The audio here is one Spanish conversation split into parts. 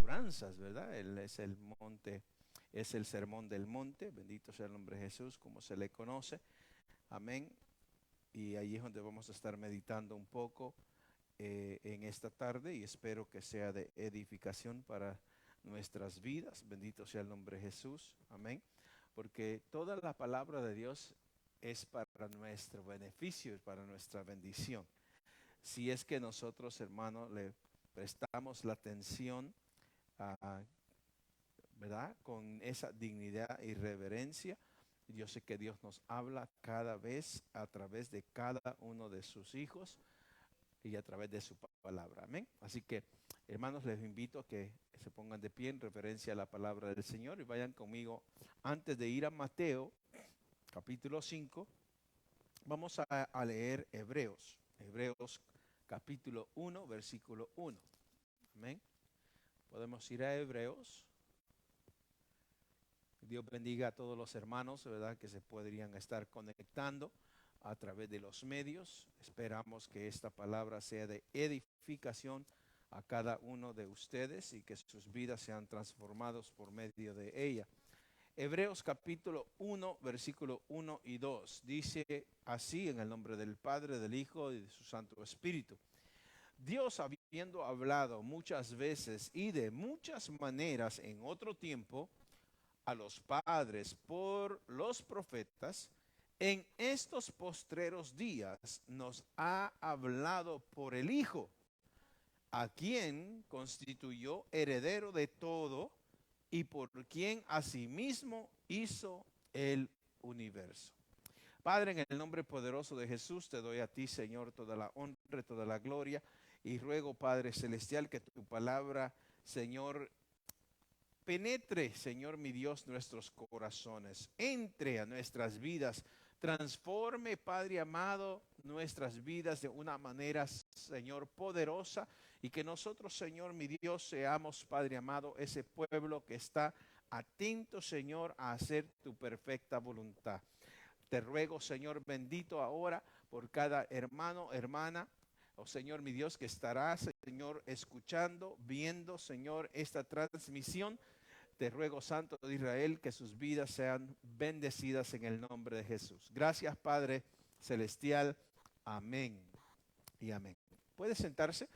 bienaventuranzas, ¿verdad? Él es el monte, es el sermón del monte, bendito sea el nombre de Jesús, como se le conoce, amén. Y ahí es donde vamos a estar meditando un poco en esta tarde y espero que sea de edificación para nuestras vidas, bendito sea el nombre de Jesús, amén. Porque toda la palabra de Dios es para nuestro beneficio, es para nuestra bendición. Si es que nosotros, hermanos, le prestamos la atención, a, ¿verdad? Con esa dignidad y reverencia. Yo sé que Dios nos habla cada vez a través de cada uno de sus hijos y a través de su palabra. Amén. Así que, hermanos, les invito a que se pongan de pie en referencia a la palabra del Señor y vayan conmigo antes de ir a Mateo, capítulo 5. Vamos a leer Hebreos. Hebreos capítulo 1, versículo 1. Amén. Podemos ir a Hebreos. Dios bendiga a todos los hermanos, ¿verdad? Que se podrían estar conectando a través de los medios. Esperamos que esta palabra sea de edificación a cada uno de ustedes y que sus vidas sean transformados por medio de ella. Hebreos capítulo 1, versículo 1 y 2. Dice así en el nombre del Padre, del Hijo y de su Santo Espíritu. Dios, habiendo hablado muchas veces y de muchas maneras en otro tiempo a los padres por los profetas, en estos postreros días nos ha hablado por el Hijo, a quien constituyó heredero de todo y por quien asimismo hizo el universo. Padre, en el nombre poderoso de Jesús, te doy a ti, Señor, toda la honra, toda la gloria, y ruego, Padre Celestial, que tu palabra, Señor, penetre, Señor mi Dios, nuestros corazones, entre a nuestras vidas, transforme, Padre amado, nuestras vidas de una manera, Señor, poderosa, y que nosotros, Señor mi Dios, seamos, Padre amado, ese pueblo que está atento, Señor, a hacer tu perfecta voluntad. Te ruego, Señor bendito, ahora por cada hermano, hermana, oh Señor mi Dios, que estará, Señor, escuchando, viendo, Señor, esta transmisión. Te ruego, Santo de Israel, que sus vidas sean bendecidas en el nombre de Jesús. Gracias, Padre Celestial. Amén y amén. ¿Puede sentarse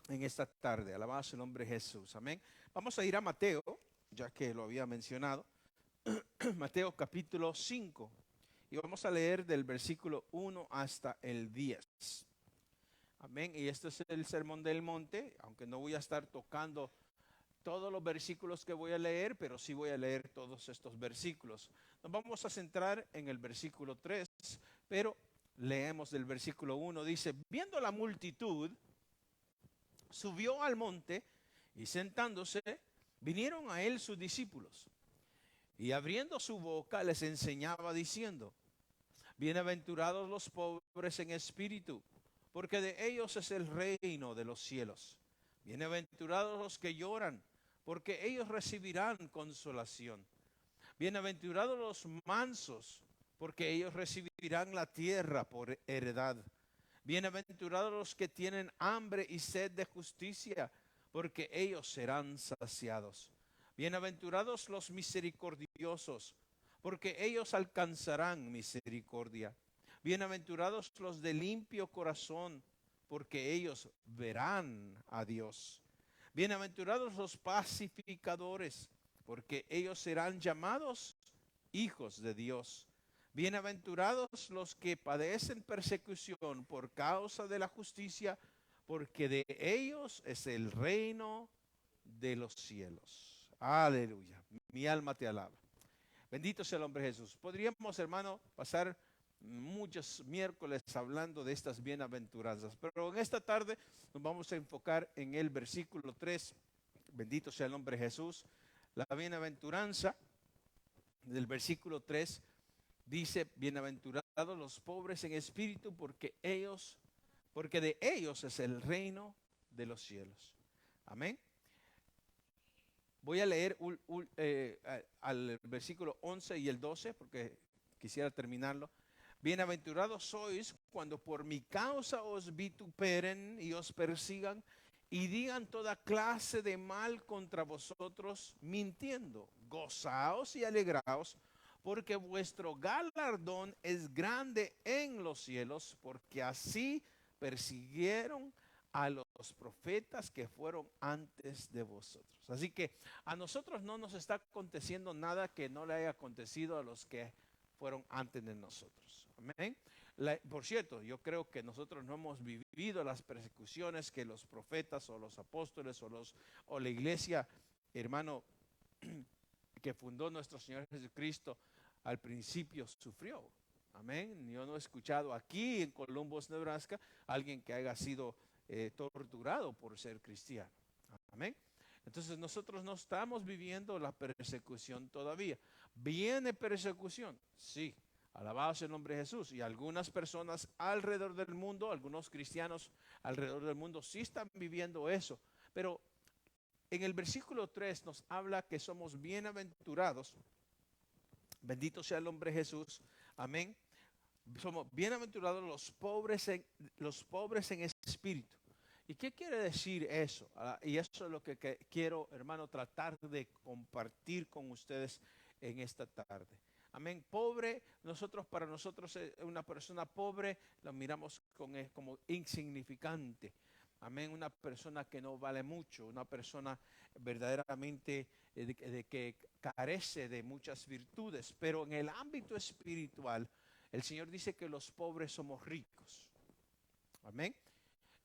en esta tarde? Alabado su nombre Jesús. Amén. Vamos a ir a Mateo, ya que lo había mencionado. Mateo capítulo 5. Y vamos a leer del versículo 1 hasta el 10. Amén. Y este es el sermón del monte, aunque no voy a estar tocando todos los versículos que voy a leer, pero sí voy a leer todos estos versículos. Nos vamos a centrar en el versículo 3, pero leemos del versículo 1. Dice, viendo la multitud, subió al monte y sentándose, vinieron a él sus discípulos. Y abriendo su boca les enseñaba diciendo, bienaventurados los pobres en espíritu, porque de ellos es el reino de los cielos. Bienaventurados los que lloran, porque ellos recibirán consolación. Bienaventurados los mansos, porque ellos recibirán la tierra por heredad. Bienaventurados los que tienen hambre y sed de justicia, porque ellos serán saciados. Bienaventurados los misericordiosos, porque ellos alcanzarán misericordia. Bienaventurados los de limpio corazón, porque ellos verán a Dios. Bienaventurados los pacificadores, porque ellos serán llamados hijos de Dios. Bienaventurados los que padecen persecución por causa de la justicia, porque de ellos es el reino de los cielos. Aleluya. Mi alma te alaba. Bendito sea el nombre de Jesús. Podríamos, hermano, pasar muchos miércoles hablando de estas bienaventuranzas, pero en esta tarde nos vamos a enfocar en el versículo 3. Bendito sea el nombre de Jesús. La bienaventuranza del versículo 3 dice, bienaventurados los pobres en espíritu, porque de ellos es el reino de los cielos. Amén. Voy a leer al versículo 11 y el 12, porque quisiera terminarlo. Bienaventurados sois cuando por mi causa os vituperen y os persigan y digan toda clase de mal contra vosotros, mintiendo. Gozaos y alegraos, porque vuestro galardón es grande en los cielos, porque así persiguieron a los profetas que fueron antes de vosotros. Así que a nosotros no nos está aconteciendo nada que no le haya acontecido a los que fueron antes de nosotros. Amén. Por cierto, yo creo que nosotros no hemos vivido las persecuciones que los profetas o los apóstoles o la iglesia, hermano, que fundó nuestro Señor Jesucristo al principio sufrió. Amén. Yo no he escuchado aquí en Columbus, Nebraska, alguien que haya sido torturado por ser cristiano. Amén. Entonces nosotros no estamos viviendo la persecución todavía. ¿Viene persecución? Sí. Alabado sea el nombre de Jesús. Y algunas personas alrededor del mundo, algunos cristianos alrededor del mundo sí están viviendo eso. Pero en el versículo 3 nos habla que somos bienaventurados. Bendito sea el nombre de Jesús. Amén. Somos bienaventurados los pobres en espíritu. ¿Y qué quiere decir eso? Y eso es lo que quiero, hermano, tratar de compartir con ustedes en esta tarde. Amén. Pobre, para nosotros una persona pobre la miramos como insignificante. Amén. Una persona que no vale mucho, una persona verdaderamente de que carece de muchas virtudes. Pero en el ámbito espiritual, el Señor dice que los pobres somos ricos. Amén.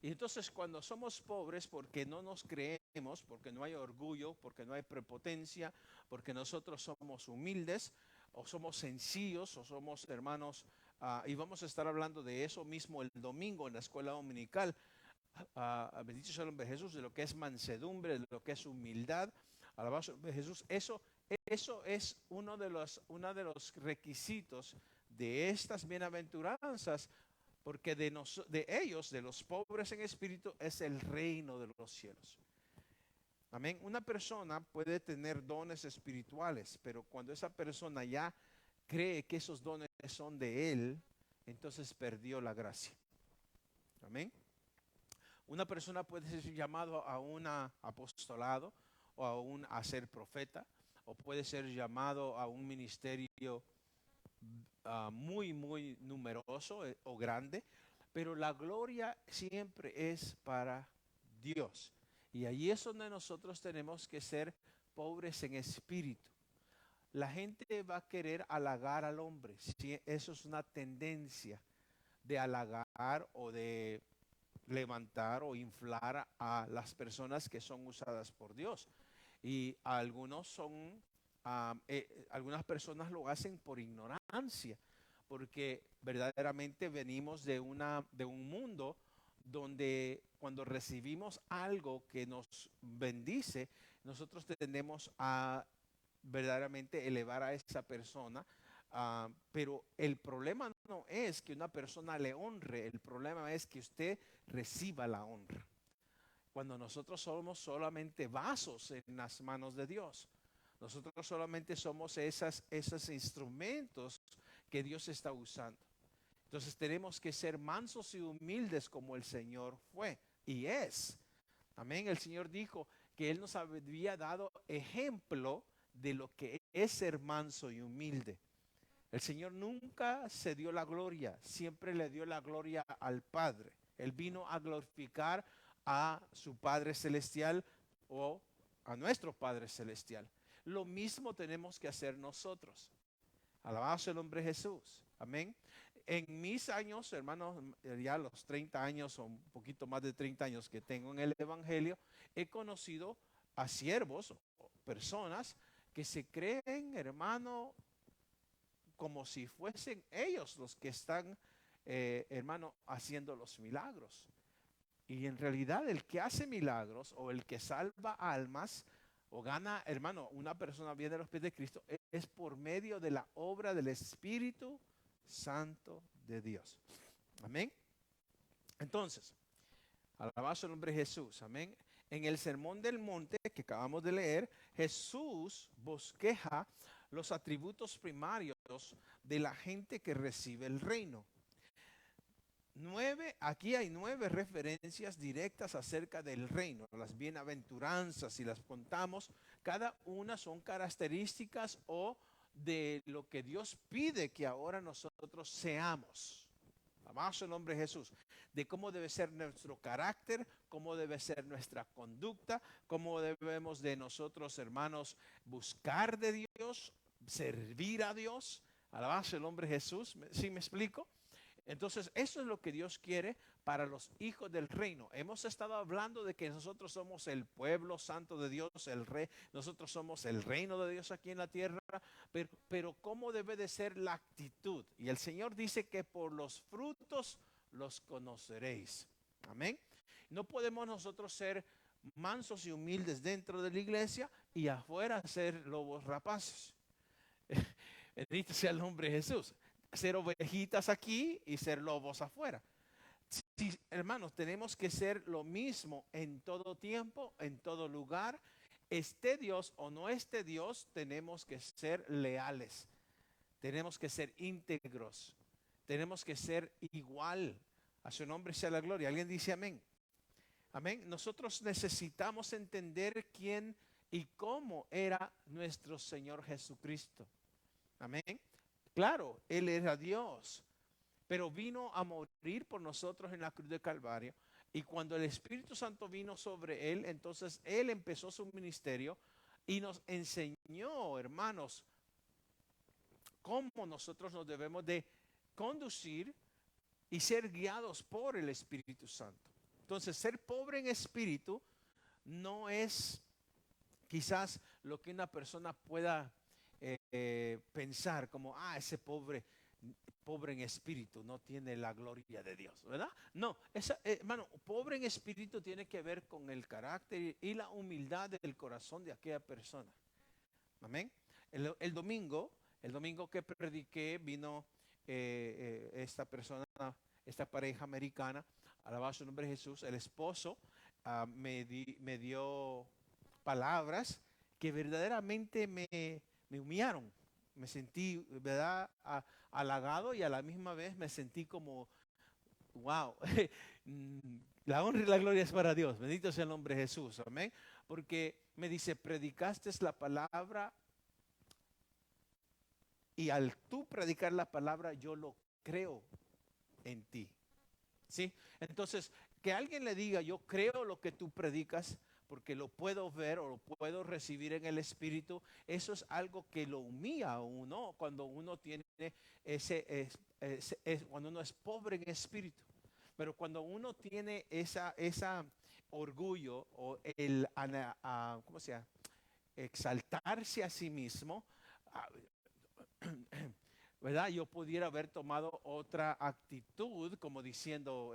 Y entonces cuando somos pobres porque no nos creemos, porque no hay orgullo, porque no hay prepotencia, porque nosotros somos humildes o somos sencillos o somos hermanos, y vamos a estar hablando de eso mismo el domingo en la escuela dominical, bendito sea el nombre de Jesús, de lo que es mansedumbre, de lo que es humildad, alabado de Jesús. Eso es uno de los requisitos de estas bienaventuranzas. Porque de ellos, de los pobres en espíritu, es el reino de los cielos. Amén. Una persona puede tener dones espirituales, pero cuando esa persona ya cree que esos dones son de él, entonces perdió la gracia. Amén. Una persona puede ser llamado a un apostolado o a ser profeta, o puede ser llamado a un ministerio muy, muy numeroso o grande, pero la gloria siempre es para Dios. Y ahí es donde nosotros tenemos que ser pobres en espíritu. La gente va a querer halagar al hombre. Si eso es una tendencia de halagar o de levantar o inflar a las personas que son usadas por Dios. Y algunas personas lo hacen por ignorancia, porque verdaderamente venimos de un mundo donde cuando recibimos algo que nos bendice, nosotros tendemos a verdaderamente elevar a esa persona. Pero el problema no es que una persona le honre, el problema es que usted reciba la honra. Cuando nosotros somos solamente vasos en las manos de Dios. Nosotros solamente somos esos instrumentos que Dios está usando. Entonces tenemos que ser mansos y humildes como el Señor fue y es. Amén. El Señor dijo que Él nos había dado ejemplo de lo que es ser manso y humilde. El Señor nunca se dio la gloria, siempre le dio la gloria al Padre. Él vino a glorificar a su Padre Celestial o a nuestro Padre Celestial. Lo mismo tenemos que hacer nosotros. Alabado sea el nombre de Jesús. Amén. En mis años, hermanos, ya los 30 años o un poquito más de 30 años que tengo en el Evangelio, he conocido a siervos o personas que se creen, hermano, como si fuesen ellos los que están, hermano, haciendo los milagros. Y en realidad el que hace milagros o el que salva almas o gana, hermano, una persona viene a los pies de Cristo, es por medio de la obra del Espíritu Santo de Dios. Amén. Entonces, alabado sea el nombre de Jesús. Amén. En el Sermón del Monte que acabamos de leer, Jesús bosqueja los atributos primarios de la gente que recibe el reino. aquí hay 9 referencias directas acerca del reino. Las bienaventuranzas, si las contamos, cada una son características o de lo que Dios pide que ahora nosotros seamos. Amamos el nombre de Jesús. De cómo debe ser nuestro carácter, cómo debe ser nuestra conducta, cómo debemos de nosotros, hermanos, buscar de Dios, servir a Dios. Alabamos el nombre de Jesús. ¿Sí me explico? Entonces, eso es lo que Dios quiere para los hijos del reino. Hemos estado hablando de que nosotros somos el pueblo santo de Dios, el rey. Nosotros somos el reino de Dios aquí en la tierra. Pero ¿cómo debe de ser la actitud? Y el Señor dice que por los frutos los conoceréis. Amén. No podemos nosotros ser mansos y humildes dentro de la iglesia y afuera ser lobos rapaces. Bendito sea el nombre de Jesús. Ser ovejitas aquí y ser lobos afuera. Sí, hermanos, tenemos que ser lo mismo en todo tiempo, en todo lugar. Esté Dios o no esté Dios, tenemos que ser leales. Tenemos que ser íntegros. Tenemos que ser igual. A su nombre sea la gloria. ¿Alguien dice amén? Amén. Nosotros necesitamos entender quién y cómo era nuestro Señor Jesucristo. Amén. Claro, Él era Dios, pero vino a morir por nosotros en la cruz de Calvario. Y cuando el Espíritu Santo vino sobre Él, entonces Él empezó su ministerio y nos enseñó, hermanos, cómo nosotros nos debemos de conducir y ser guiados por el Espíritu Santo. Entonces, ser pobre en espíritu no es quizás lo que una persona pueda pensar como, ese pobre en espíritu no tiene la gloria de Dios, ¿verdad? No, hermano, pobre en espíritu tiene que ver con el carácter y la humildad del corazón de aquella persona. Amén. El domingo que prediqué vino esta persona, esta pareja americana, alabado su nombre de Jesús. El esposo me dio palabras que verdaderamente me humillaron. Me sentí, ¿verdad?, halagado, y a la misma vez me sentí como, wow, la honra y la gloria es para Dios. Bendito sea el nombre de Jesús. Amén. Porque me dice, predicaste la palabra y al tú predicar la palabra yo lo creo en ti. ¿Sí? Entonces, que alguien le diga, yo creo lo que tú predicas porque lo puedo ver o lo puedo recibir en el espíritu, eso es algo que lo humilla a uno cuando uno tiene cuando uno es pobre en espíritu. Pero cuando uno tiene esa orgullo o ¿cómo se llama?, exaltarse a sí mismo, ¿verdad? Yo pudiera haber tomado otra actitud como diciendo,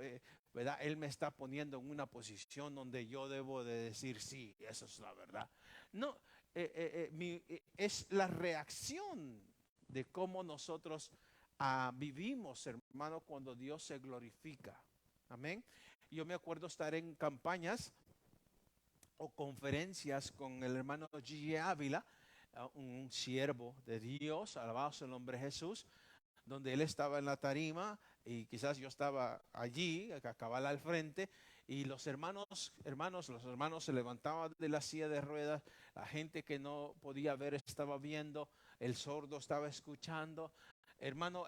¿verdad? Él me está poniendo en una posición donde yo debo de decir, sí, eso es la verdad. No, es la reacción de cómo nosotros vivimos, hermano, cuando Dios se glorifica. Amén. Yo me acuerdo estar en campañas o conferencias con el hermano G. Ávila, un siervo de Dios, alabado sea el nombre de Jesús, donde él estaba en la tarima y quizás yo estaba allí, cabal al frente, y los hermanos se levantaban de la silla de ruedas, la gente que no podía ver estaba viendo, el sordo estaba escuchando. Hermano,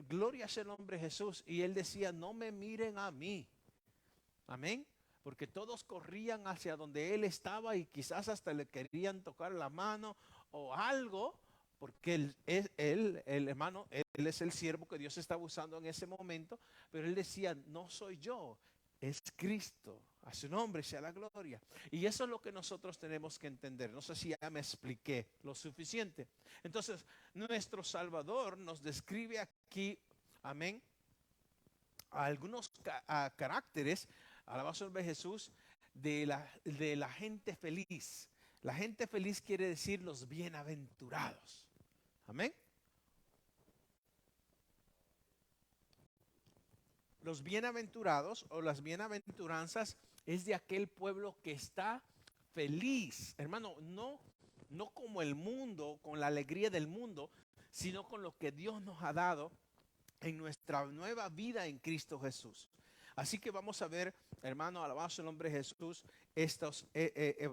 gloria sea el nombre de Jesús. Y él decía, no me miren a mí. Amén. Porque todos corrían hacia donde él estaba y quizás hasta le querían tocar la mano o algo, porque el hermano, él es el siervo que Dios estaba usando en ese momento, pero él decía, no soy yo, es Cristo. A su nombre sea la gloria. Y eso es lo que nosotros tenemos que entender. No sé si ya me expliqué lo suficiente. Entonces, nuestro Salvador nos describe aquí, amén, algunos caracteres, alabado de Jesús, de la gente feliz. La gente feliz quiere decir los bienaventurados. Amén. Los bienaventurados o las bienaventuranzas es de aquel pueblo que está feliz. Hermano, no como el mundo, con la alegría del mundo, sino con lo que Dios nos ha dado en nuestra nueva vida en Cristo Jesús. Así que vamos a ver, hermano, alabado el nombre de Jesús,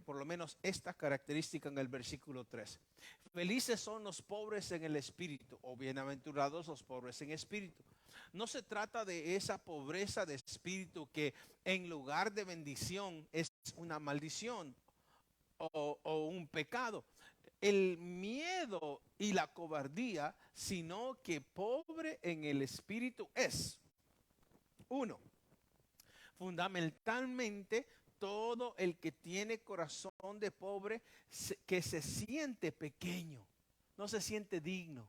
por lo menos esta característica en el versículo 3. Felices son los pobres en el espíritu, o bienaventurados los pobres en espíritu. No se trata de esa pobreza de espíritu que en lugar de bendición es una maldición o un pecado. El miedo y la cobardía, sino que pobre en el espíritu es, uno, fundamentalmente todo el que tiene corazón de pobre, que se siente pequeño, no se siente digno,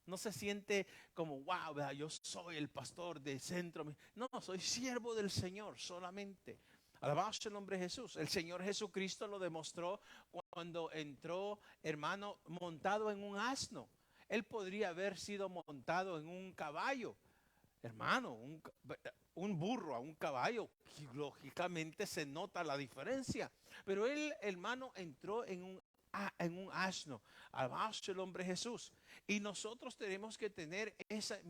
no se siente como, wow, ¿verdad? Yo soy el pastor del centro. No, soy siervo del Señor solamente. Alabado el nombre de Jesús. El Señor Jesucristo lo demostró cuando entró, hermano, montado en un asno. Él podría haber sido montado en un caballo. Hermano, un burro a un caballo, lógicamente se nota la diferencia. Pero él, hermano, entró en un asno. Alabado el nombre de Jesús. Y nosotros tenemos que tener ese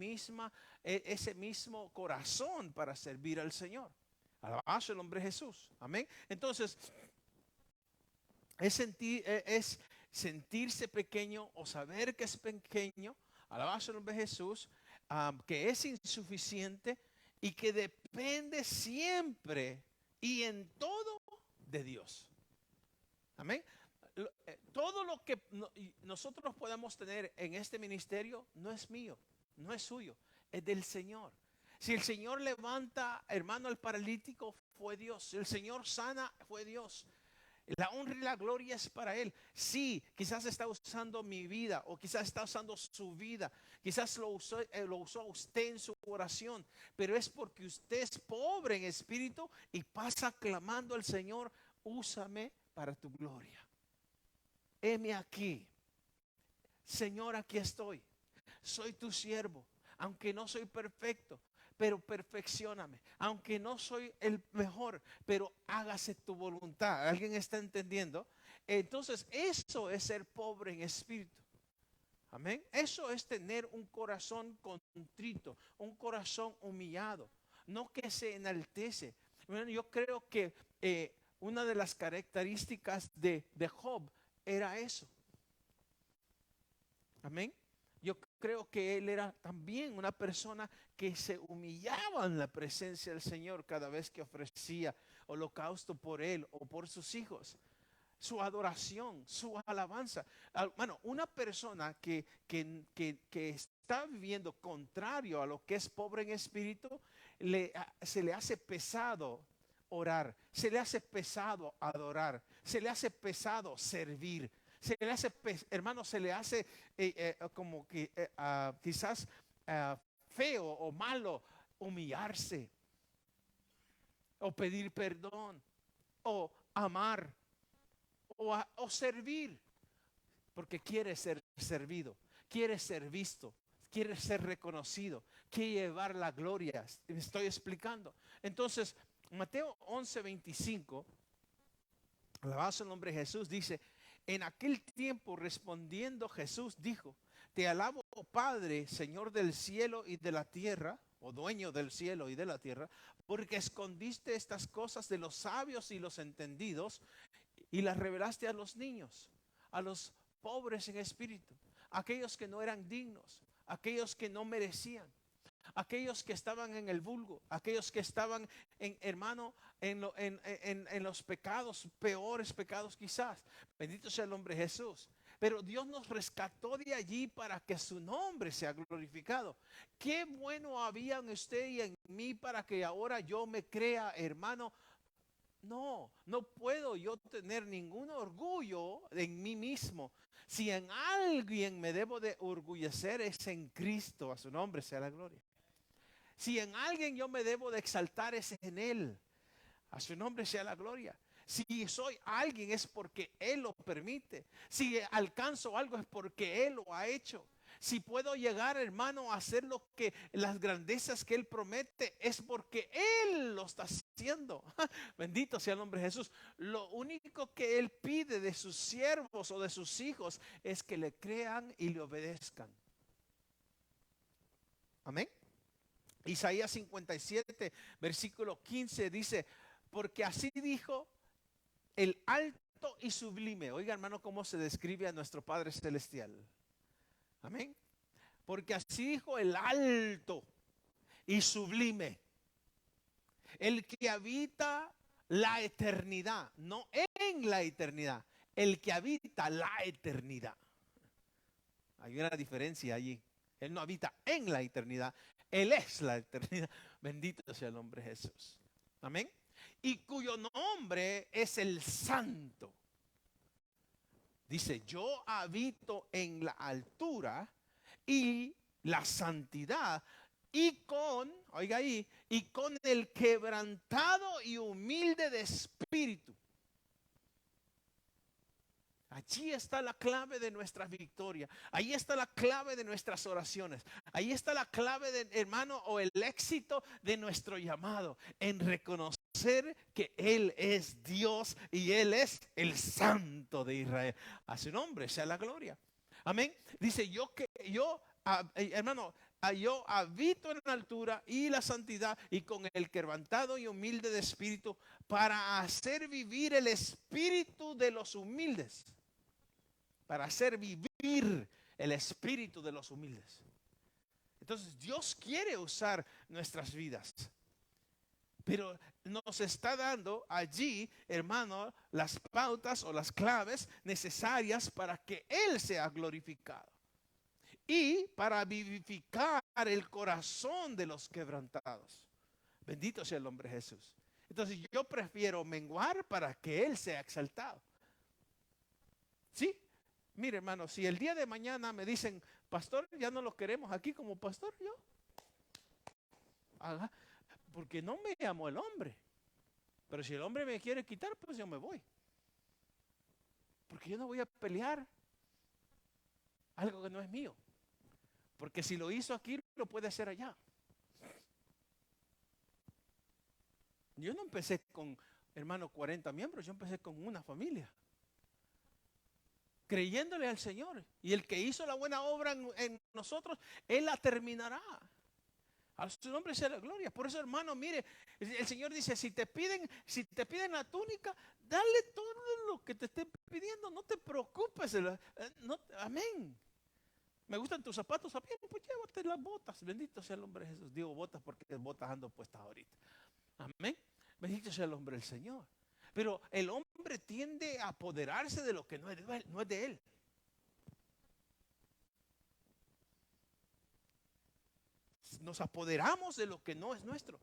mismo corazón para servir al Señor. Alabado el nombre de Jesús. Amén. Entonces, es sentirse pequeño o saber que es pequeño. Alabado el nombre de Jesús. Que es insuficiente y que depende siempre y en todo de Dios. Amén. Todo lo que nosotros podemos tener en este ministerio no es mío, no es suyo, es del Señor. Si el Señor levanta, hermano, al paralítico, fue Dios. Si el Señor sana, fue Dios. La honra y la gloria es para Él. Sí, quizás está usando mi vida o quizás está usando su vida. Quizás lo usó usted en su oración. Pero es porque usted es pobre en espíritu y pasa clamando al Señor, úsame para tu gloria. Heme aquí. Señor, aquí estoy. Soy tu siervo. Aunque no soy perfecto, pero perfeccióname. Aunque no soy el mejor, pero hágase tu voluntad. ¿Alguien está entendiendo? Entonces, eso es ser pobre en espíritu. Amén. Eso es tener un corazón contrito, un corazón humillado, no que se enaltece. Bueno, yo creo que una de las características de Job era eso. Amén. Yo creo que él era también una persona que se humillaba en la presencia del Señor cada vez que ofrecía holocausto por él o por sus hijos. Su adoración, su alabanza. Bueno, una persona que está viviendo contrario a lo que es pobre en espíritu, se le hace pesado orar, se le hace pesado adorar, se le hace pesado servir. Se le hace, hermano, se le hace como que quizás feo o malo humillarse o pedir perdón o amar o servir, porque quiere ser servido, quiere ser visto, quiere ser reconocido, quiere llevar la gloria. Me estoy explicando. Entonces, Mateo 11:25, alabado el nombre de Jesús, dice: en aquel tiempo respondiendo Jesús dijo: te alabo, oh Padre, Señor del cielo y de la tierra, o dueño del cielo y de la tierra, porque escondiste estas cosas de los sabios y los entendidos y las revelaste a los niños, a los pobres en espíritu, aquellos que no eran dignos, aquellos que no merecían, aquellos que estaban en el vulgo, aquellos que estaban hermano, en los pecados, peores pecados quizás. Bendito sea el nombre de Jesús. Pero Dios nos rescató de allí para que su nombre sea glorificado. Qué bueno había en usted y en mí para que ahora yo me crea, hermano. No puedo yo tener ningún orgullo en mí mismo. Si en alguien me debo de orgullecer, es en Cristo. A su nombre sea la gloria. Si en alguien yo me debo de exaltar, es en Él. A su nombre sea la gloria. Si soy alguien es porque Él lo permite. Si alcanzo algo es porque Él lo ha hecho. Si puedo llegar, hermano, a hacer las grandezas que Él promete, es porque Él lo está haciendo. Bendito sea el nombre de Jesús. Lo único que Él pide de sus siervos o de sus hijos es que le crean y le obedezcan. Amén. Isaías 57, versículo 15 dice, porque así dijo el alto y sublime. Oiga, hermano, cómo se describe a nuestro Padre Celestial. Amén. Porque así dijo el alto y sublime, el que habita la eternidad, no en la eternidad, el que habita la eternidad. Hay una diferencia allí. Él no habita en la eternidad, Él es la eternidad. Bendito sea el nombre de Jesús. Amén. Y cuyo nombre es el Santo. Dice, yo habito en la altura y la santidad y con, oiga ahí, y con el quebrantado y humilde de espíritu. Allí está la clave de nuestra victoria. Ahí está la clave de nuestras oraciones. Ahí está la clave, hermano, o el éxito de nuestro llamado. En reconocer que Él es Dios y Él es el Santo de Israel. A su nombre sea la gloria. Amén. Dice hermano, yo habito en la altura y la santidad y con el quebrantado y humilde de espíritu para hacer vivir el espíritu de los humildes. Para hacer vivir el espíritu de los humildes. Entonces Dios quiere usar nuestras vidas. Pero nos está dando allí, hermano, las pautas o las claves necesarias para que Él sea glorificado. Y para vivificar el corazón de los quebrantados. Bendito sea el nombre de Jesús. Entonces yo prefiero menguar para que Él sea exaltado. ¿Sí? Mire, hermano, si el día de mañana me dicen, pastor, ya no lo queremos aquí como pastor, yo. Porque no me llamó el hombre. Pero si el hombre me quiere quitar, pues yo me voy. Porque yo no voy a pelear algo que no es mío. Porque si lo hizo aquí, lo puede hacer allá. Yo no empecé con, hermano, 40 miembros, yo empecé con una familia. Creyéndole al Señor. Y el que hizo la buena obra en nosotros, Él la terminará. A su nombre sea la gloria. Por eso, hermano, mire, el Señor dice, si te piden la túnica, dale todo lo que te estén pidiendo. No te preocupes. Amén. Me gustan tus zapatos, pues llévate las botas. Bendito sea el nombre de Jesús. Digo botas porque botas ando puestas ahorita. Amén. Bendito sea el nombre del Señor. Pero el hombre tiende a apoderarse de lo que no es de él. Nos apoderamos de lo que no es nuestro.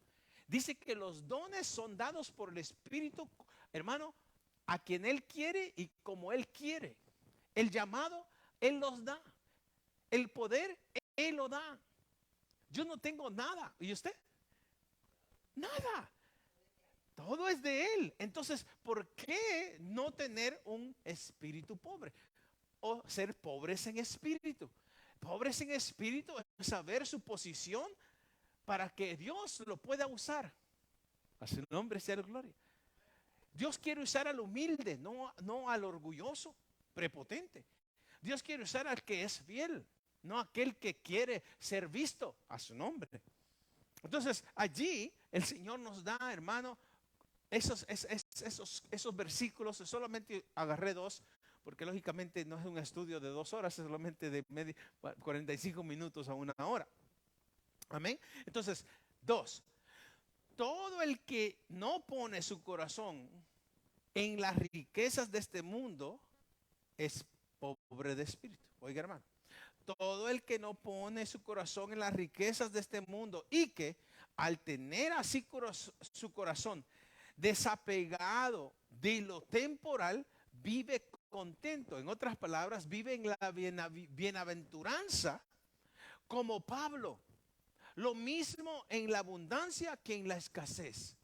Dice que los dones son dados por el Espíritu, hermano, a quien Él quiere y como Él quiere. El llamado, Él los da. El poder, Él lo da. Yo no tengo nada. ¿Y usted? Nada. Todo es de Él. Entonces, ¿por qué no tener un espíritu pobre? O ser pobres en espíritu. Pobres en espíritu es saber su posición para que Dios lo pueda usar. A su nombre sea la gloria. Dios quiere usar al humilde, no al orgulloso, prepotente. Dios quiere usar al que es fiel, no aquel que quiere ser visto. A su nombre. Entonces, allí el Señor nos da, hermano, esos versículos. Solamente agarré 2, porque lógicamente no es un estudio de 2 horas, es solamente de 45 minutos a 1 hora. Amén. Entonces, 2. Todo el que no pone su corazón en las riquezas de este mundo es pobre de espíritu. Oiga, hermano. Todo el que no pone su corazón en las riquezas de este mundo y que al tener así su corazón desapegado de lo temporal, vive contento. En otras palabras, vive en la bienaventuranza como Pablo. Lo mismo en la abundancia que en la escasez.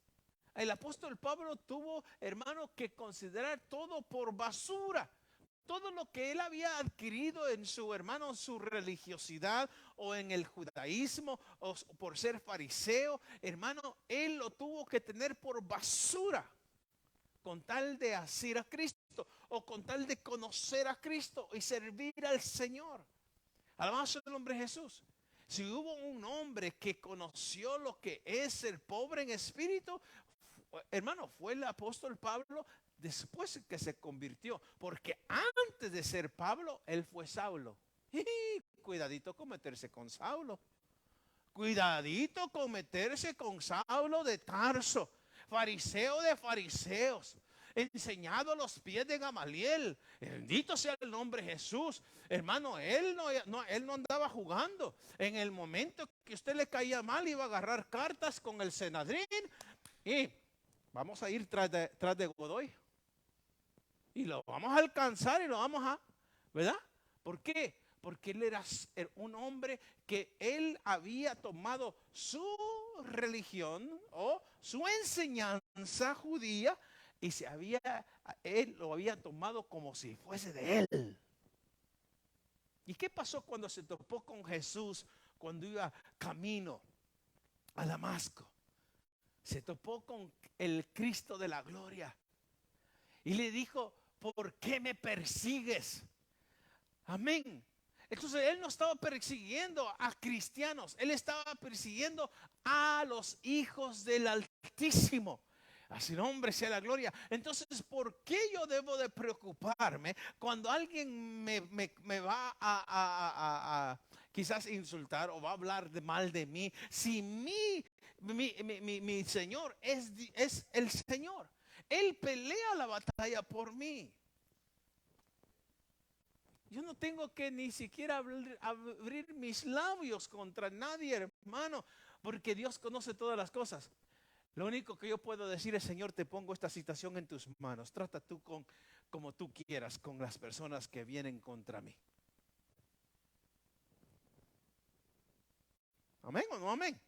El apóstol Pablo tuvo, hermano, que considerar todo por basura. Todo lo que él había adquirido en su religiosidad o en el judaísmo o por ser fariseo, hermano, él lo tuvo que tener por basura con tal de asir a Cristo o con tal de conocer a Cristo y servir al Señor. Alabado sea el nombre de Jesús. Si hubo un hombre que conoció lo que es ser pobre en espíritu, hermano, fue el apóstol Pablo después que se convirtió. Porque antes de ser Pablo, él fue Saulo. Y cuidadito con meterse con Saulo. Cuidadito con meterse con Saulo de Tarso, fariseo de fariseos, enseñado a los pies de Gamaliel. Bendito sea el nombre de Jesús. Hermano, él no andaba jugando. En el momento que usted le caía mal, iba a agarrar cartas con el Senadrín y vamos a ir tras de Godoy. Y lo vamos a alcanzar y lo vamos a, ¿verdad? ¿Por qué? Porque él era un hombre que él había tomado su religión o su enseñanza judía y él lo había tomado como si fuese de él. ¿Y qué pasó cuando se topó con Jesús cuando iba camino a Damasco? Se topó con el Cristo de la gloria y le dijo: ¿por qué me persigues? Amén. Entonces él no estaba persiguiendo a cristianos, él estaba persiguiendo a los hijos del Altísimo. A su nombre sea la gloria. Entonces, ¿por qué yo debo de preocuparme cuando alguien me va a quizás insultar o va a hablar de mal de mí? Si mi Señor es el Señor. Él pelea la batalla por mí. Yo no tengo que ni siquiera abrir mis labios contra nadie, hermano, porque Dios conoce todas las cosas. Lo único que yo puedo decir es: Señor, te pongo esta situación en tus manos. Trata tú como tú quieras con las personas que vienen contra mí. ¿Amén o no amén?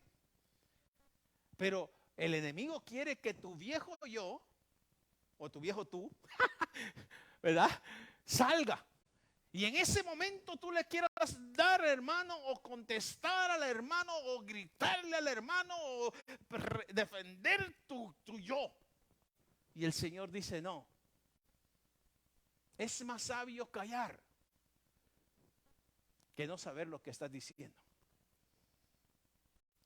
Pero el enemigo quiere que tu viejo yo, o tu viejo tú, ¿verdad?, salga. Y en ese momento tú le quieras dar, hermano, o contestar al hermano, o gritarle al hermano, o defender tu yo. Y el Señor dice: no. Es más sabio callar que no saber lo que estás diciendo.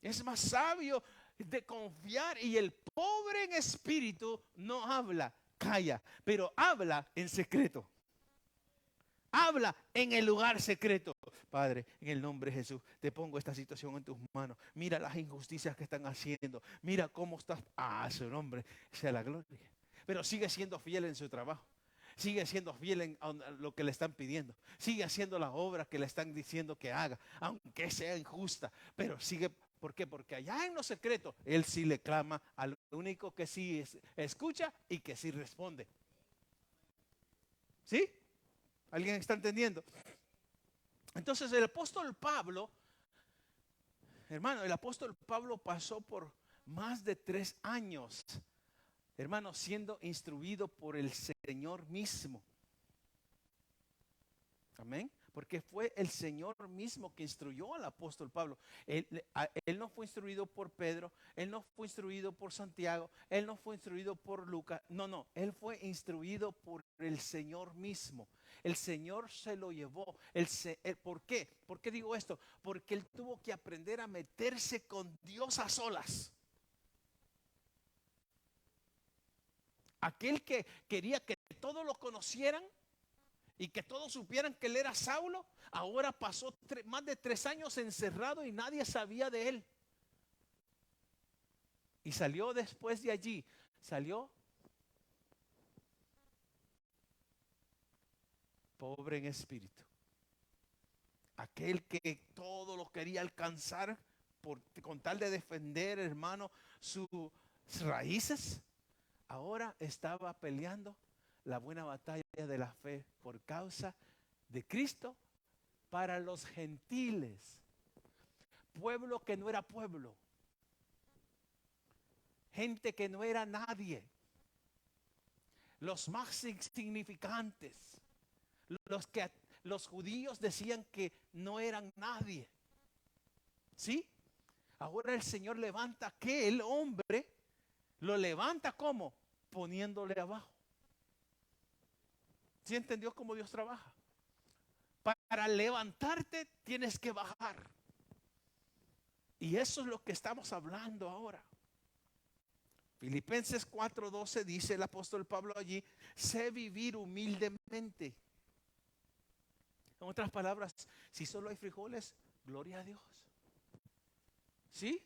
Es más sabio de confiar. Y el pobre en espíritu no habla, calla, pero habla en secreto. Habla en el lugar secreto. Padre, en el nombre de Jesús, te pongo esta situación en tus manos. Mira las injusticias que están haciendo. Mira cómo estás. Su nombre sea la gloria. Pero sigue siendo fiel en su trabajo. Sigue siendo fiel en lo que le están pidiendo. Sigue haciendo las obras que le están diciendo que haga, aunque sea injusta. Pero sigue. ¿Por qué? Porque allá en lo secreto, él sí le clama al único que sí escucha y que sí responde. ¿Sí? ¿Alguien está entendiendo? Entonces el apóstol Pablo, hermano, el apóstol Pablo pasó por más de 3 años, hermano, siendo instruido por el Señor mismo. Amén. Porque fue el Señor mismo que instruyó al apóstol Pablo. Él no fue instruido por Pedro, él no fue instruido por Santiago, él no fue instruido por Lucas. No, él fue instruido por el Señor mismo. El Señor se lo llevó. ¿Por qué? ¿Por qué digo esto? Porque él tuvo que aprender a meterse con Dios a solas. Aquel que quería que todos lo conocieran y que todos supieran que él era Saulo, ahora pasó más de 3 años encerrado y nadie sabía de él. Y salió después de allí, salió pobre en espíritu. Aquel que todo lo quería alcanzar con tal de defender, hermano, sus raíces, ahora estaba peleando la buena batalla de la fe por causa de Cristo para los gentiles. Pueblo que no era pueblo. Gente que no era nadie. Los más insignificantes. Los que los judíos decían que no eran nadie. ¿Sí? Ahora el Señor levanta a aquel hombre. Lo levanta ¿cómo? Poniéndole abajo. ¿Sí entendió cómo Dios trabaja? Para levantarte tienes que bajar. Y eso es lo que estamos hablando ahora. Filipenses 4:12 dice el apóstol Pablo allí: sé vivir humildemente. En otras palabras, si solo hay frijoles, gloria a Dios. ¿Sí?